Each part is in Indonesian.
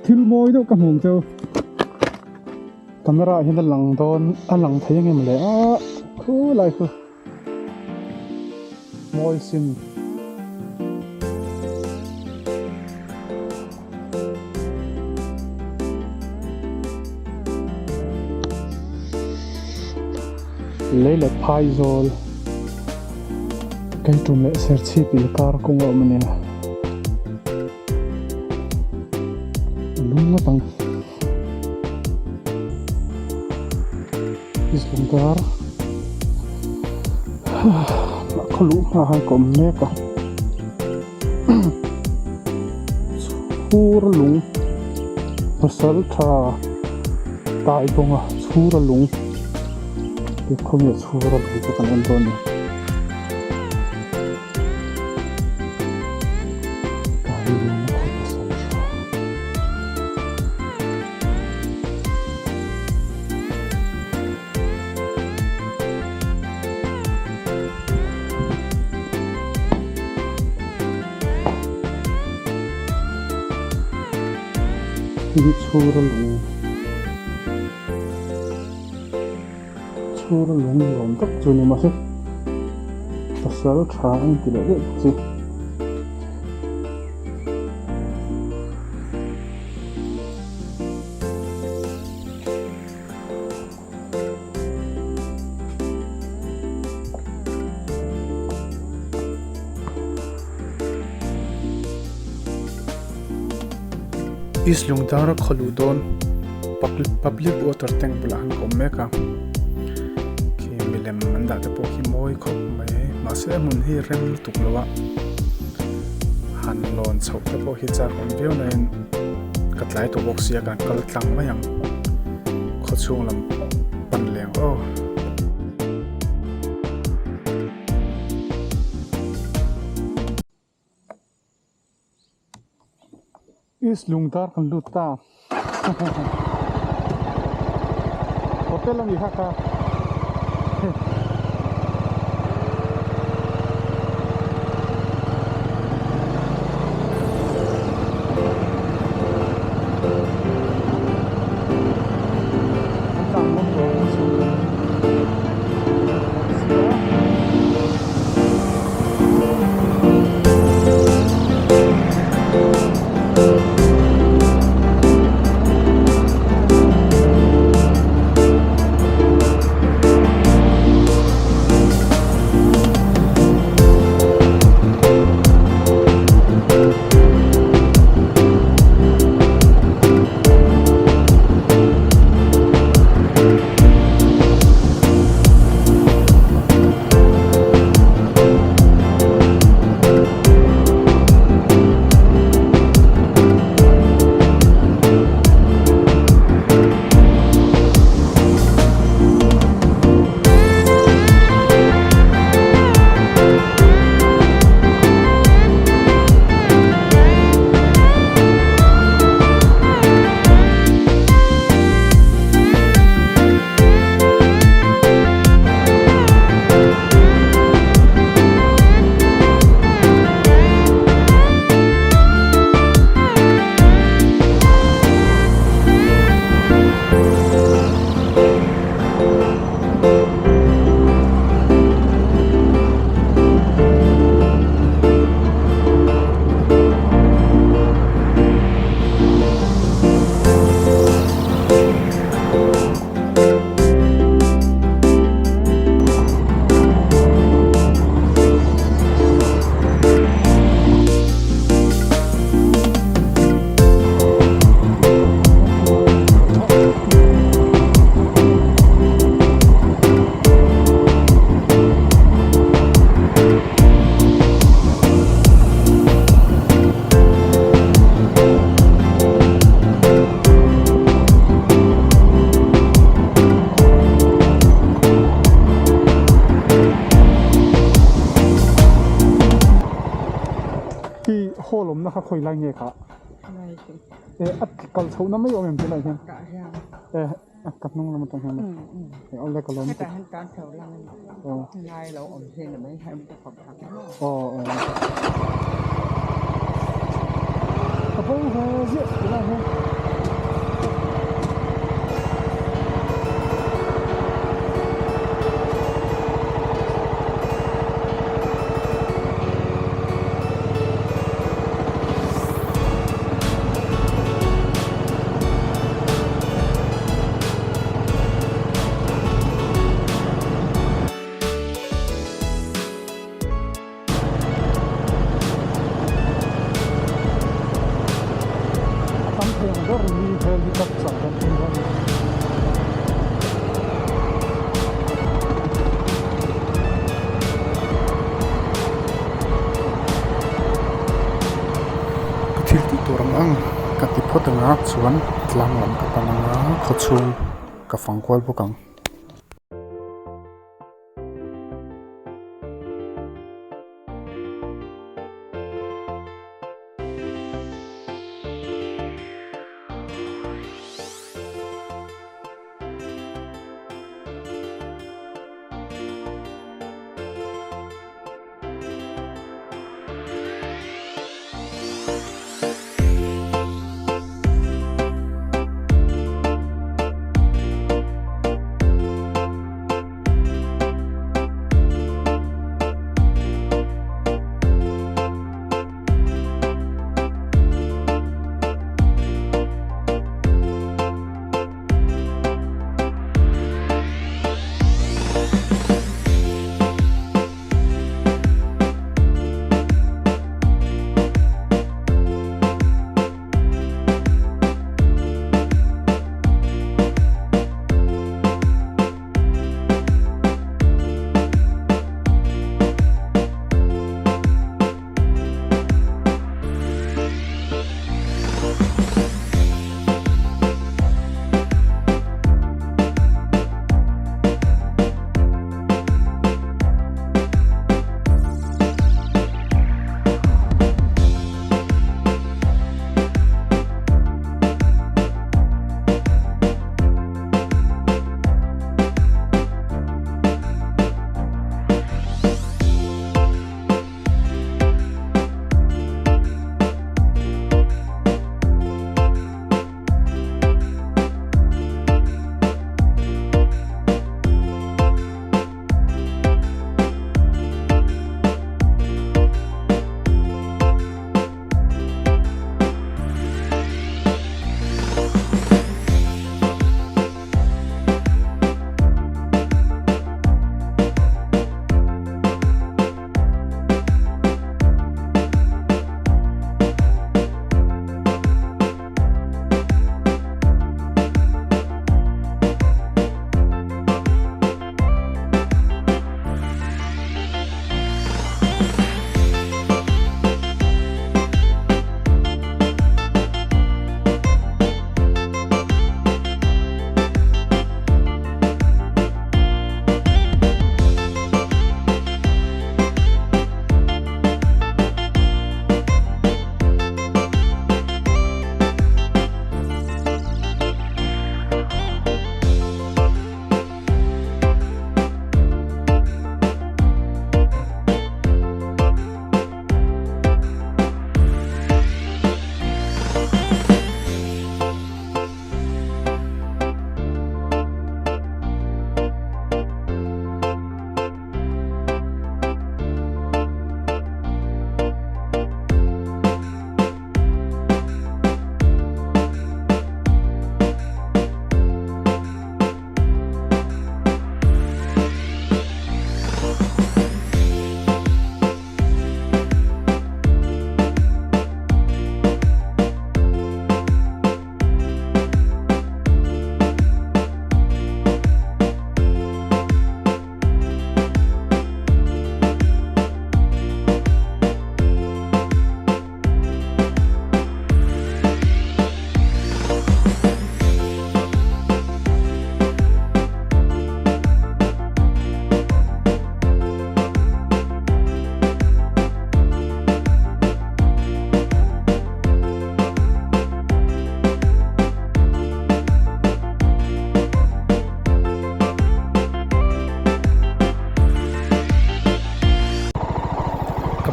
thil moi đâu cả mùng châu camera hiện là lăng đòn lăng thấy nghe mà lẽ khu lại khu moi xin lấy là phai rồi cái trùng lệ ser chip bị car cũng ở bên này đúng tăng E Lungdar có lũ mà hai con mẹ cả chua lung pasal tha tai bông à chua lung cái không nhớ chua lung cái con ăn con này tai lung nó không pasal ini chura lung lom tak chu ni ma se pasal tha an ti le chu E Lungdar kholudon public water tank bulahan ko meka ki milem manda te po ki moi khop mai ma se mun hi rem tuklowa han lon chho te po hi char on view nain katlai to box ya kan kal tlang mayang khochung lam pan leng o E Lungdar kan luta hotel ang ihaka lom na kha khoi lai nge kha at kal chho na mai om em ti lai hian kat nong lam tong hian au le kalom ta han kan thau lang lai lo om sen na mai hai ta khop thang Apa ha je? các sản phẩm kinh doanh thil ti turang ang ka ti photanga chuan tlang lam ka pananga khochung ka fangkwal bokang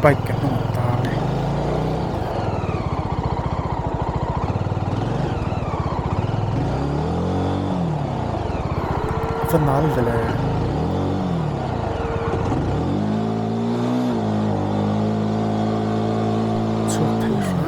bike kan ta ne fanal vele so thai